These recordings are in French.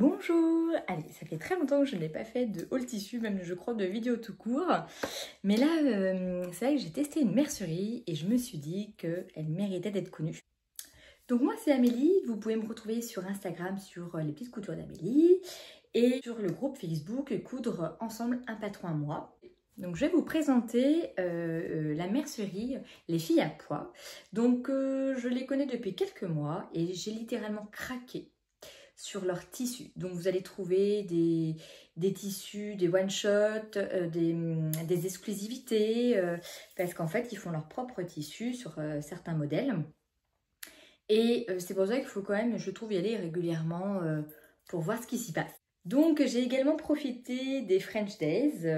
Bonjour! Allez, ça fait très longtemps que je n'ai pas fait de haul tissu, même je crois de vidéo tout court. Mais là, c'est vrai que j'ai testé une mercerie et je me suis dit qu'elle méritait d'être connue. Donc moi c'est Amélie, vous pouvez me retrouver sur Instagram sur les petites coutures d'Amélie et sur le groupe Facebook Coudre ensemble un patron à moi. Donc je vais vous présenter la mercerie Les Filles à Pois. Donc je les connais depuis quelques mois et j'ai littéralement craqué sur leurs tissus. Donc vous allez trouver des tissus, des one-shot, des exclusivités, parce qu'en fait ils font leurs propres tissus sur certains modèles. Et c'est pour ça qu'il faut quand même, je trouve, y aller régulièrement pour voir ce qui s'y passe. Donc j'ai également profité des French Days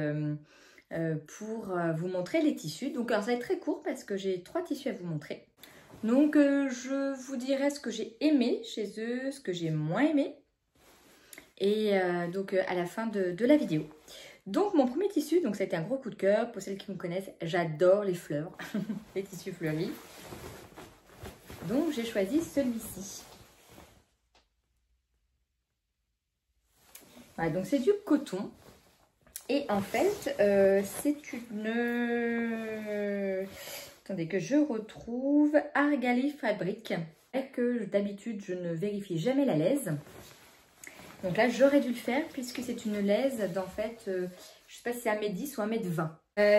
pour vous montrer les tissus. Donc alors ça va être très court parce que j'ai 3 tissus à vous montrer. Donc je vous dirai ce que j'ai aimé chez eux, ce que j'ai moins aimé. Et donc à la fin de la vidéo. Donc mon premier tissu, donc ça a été un gros coup de cœur. Pour celles qui me connaissent, j'adore les fleurs, les tissus fleuris. Donc j'ai choisi celui-ci. Voilà, donc c'est du coton. Et en fait, c'est une... Attendez que je retrouve Argali Fabric. Que d'habitude, je ne vérifie jamais la laise. Donc là, j'aurais dû le faire puisque c'est une laise d'en fait, je ne sais pas si c'est 1m10 ou 1m20.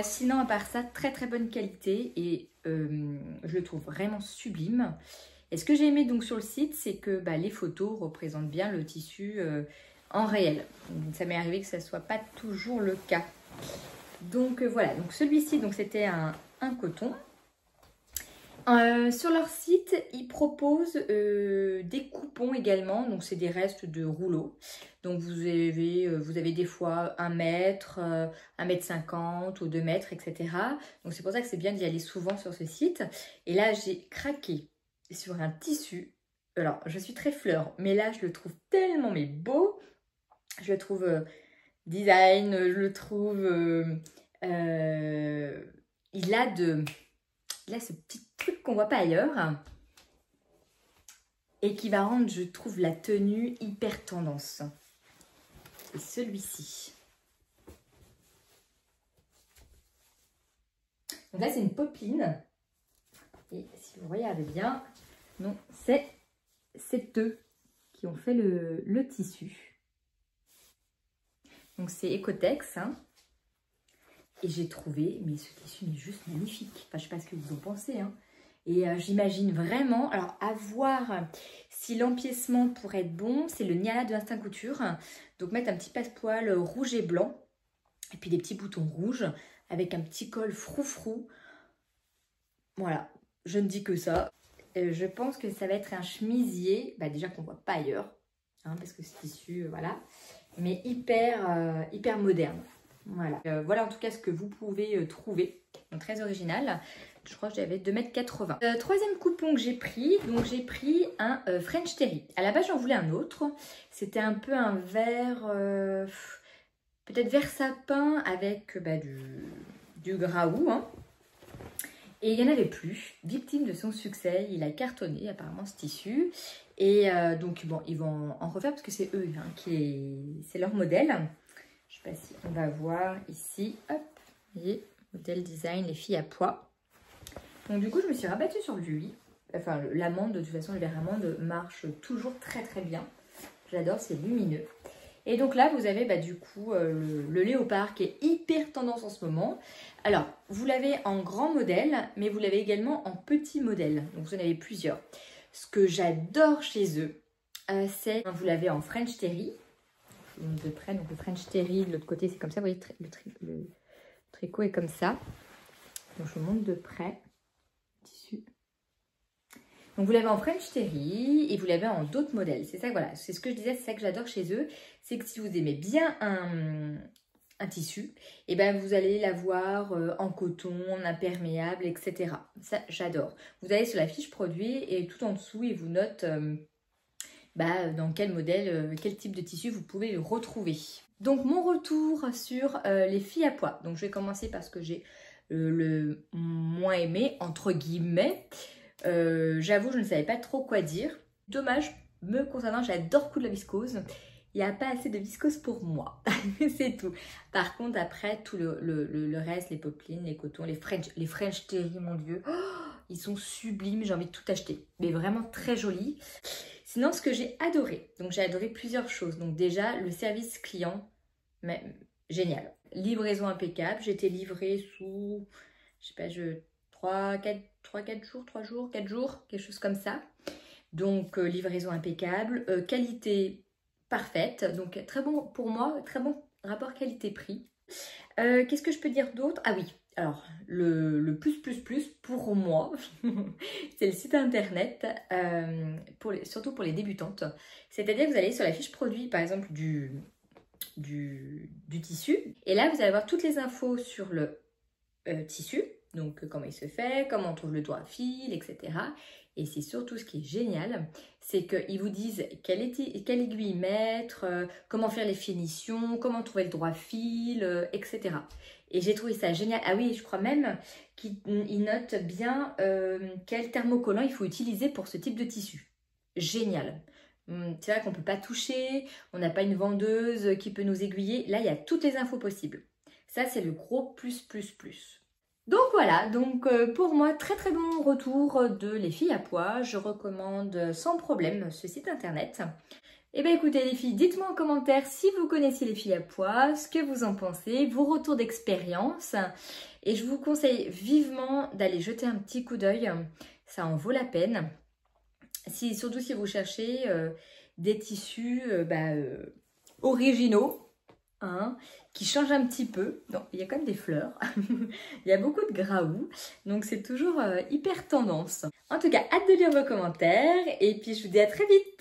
Sinon, à part ça, très très bonne qualité et je le trouve vraiment sublime. Et ce que j'ai aimé donc sur le site, c'est que les photos représentent bien le tissu en réel. Ça m'est arrivé que ça ne soit pas toujours le cas. Donc voilà, donc celui-ci, c'était un coton. Sur leur site, ils proposent des coupons également, donc c'est des restes de rouleaux. Donc vous avez des fois 1 mètre, 1m50 ou 2 mètres, etc. Donc c'est pour ça que c'est bien d'y aller souvent sur ce site. Et là, j'ai craqué sur un tissu. Alors, je suis très fleur, mais là, je le trouve tellement beau. Je le trouve design, je le trouve... il a ce petit truc qu'on voit pas ailleurs et qui va rendre, je trouve, la tenue hyper tendance. C'est celui-ci. Donc là, c'est une popeline. Et si vous regardez bien, c'est eux qui ont fait le tissu. Donc c'est Ecotex, hein. Et j'ai trouvé, mais ce tissu est juste magnifique. Enfin, je ne sais pas ce que vous en pensez, hein. Et j'imagine vraiment, alors à voir si l'empiècement pourrait être bon, c'est le Niala de Instinct Couture. Donc mettre un petit passepoil rouge et blanc, et puis des petits boutons rouges, avec un petit col froufrou. Voilà, je ne dis que ça. Je pense que ça va être un chemisier, déjà qu'on ne voit pas ailleurs, hein, parce que ce tissu, voilà, mais hyper moderne. Voilà. Voilà en tout cas ce que vous pouvez trouver. Donc, très original. Je crois que j'avais 2,80 m. Troisième coupon que j'ai pris. Donc j'ai pris un French Terry. À la base j'en voulais un autre. C'était un peu un vert, peut-être vert sapin avec du graoux. Hein. Et il n'y en avait plus. Victime de son succès, il a cartonné apparemment ce tissu. Et donc bon, ils vont en refaire parce que c'est eux, hein, c'est leur modèle. Je ne sais pas si on va voir ici. Hop, vous voyez, modèle design, les filles à pois. Donc du coup, je me suis rabattue sur lui. Enfin, l'amande, de toute façon, le verre amande marche toujours très très bien. J'adore, c'est lumineux. Et donc là, vous avez du coup le léopard qui est hyper tendance en ce moment. Alors, vous l'avez en grand modèle, mais vous l'avez également en petit modèle. Donc vous en avez plusieurs. Ce que j'adore chez eux, c'est, vous l'avez en French Terry. De près, donc le French Terry, de l'autre côté c'est comme ça, vous voyez, le tricot est comme ça. Donc je vous montre de près le tissu. Donc vous l'avez en French Terry et vous l'avez en d'autres modèles. C'est ça, voilà, c'est ce que je disais, c'est ça que j'adore chez eux. C'est que si vous aimez bien un tissu, et vous allez l'avoir en coton, en imperméable, etc. Ça, j'adore. Vous allez sur la fiche produit et tout en dessous, ils vous notent... dans quel modèle, quel type de tissu vous pouvez le retrouver. Donc mon retour sur les filles à pois. Donc je vais commencer parce que j'ai le moins aimé, entre guillemets. J'avoue, je ne savais pas trop quoi dire. Dommage, me concernant, j'adore coudre la viscose. il n'y a pas assez de viscose pour moi. C'est tout. Par contre, après, tout le reste, les poplines, les cotons, les French Terry, mon Dieu, oh, ils sont sublimes. J'ai envie de tout acheter. Mais vraiment très jolis. Sinon, ce que j'ai adoré, donc j'ai adoré plusieurs choses. Donc déjà, le service client, mais, génial. Livraison impeccable. J'ai été livrée sous, je sais pas, 4 jours, quelque chose comme ça. Donc, livraison impeccable. Qualité parfaite. Donc, très bon pour moi, très bon rapport qualité-prix. Qu'est-ce que je peux dire d'autre? Ah oui, alors, le plus pour moi, c'est le site internet, surtout pour les débutantes. C'est-à-dire que vous allez sur la fiche produit, par exemple, du tissu. Et là, vous allez avoir toutes les infos sur le tissu. Donc, comment il se fait, comment on trouve le droit fil, etc. Et c'est surtout ce qui est génial, c'est qu'ils vous disent quelle aiguille mettre, comment faire les finitions, comment trouver le droit fil, etc. Et j'ai trouvé ça génial. Ah oui, je crois même qu'ils notent bien quel thermocollant il faut utiliser pour ce type de tissu. Génial. C'est vrai qu'on ne peut pas toucher, on n'a pas une vendeuse qui peut nous aiguiller. Là, il y a toutes les infos possibles. Ça, c'est le gros plus. Donc voilà, donc pour moi, très bon retour de Les Filles à Pois. Je recommande sans problème ce site internet. Et bien écoutez les filles, dites-moi en commentaire si vous connaissez Les Filles à Pois, ce que vous en pensez, vos retours d'expérience. Et je vous conseille vivement d'aller jeter un petit coup d'œil, ça en vaut la peine. Surtout si vous cherchez des tissus originaux. Hein, qui change un petit peu. Donc, il y a quand même des fleurs. Il y a beaucoup de graoux. Donc, c'est toujours hyper tendance. En tout cas, hâte de lire vos commentaires. Et puis, je vous dis à très vite.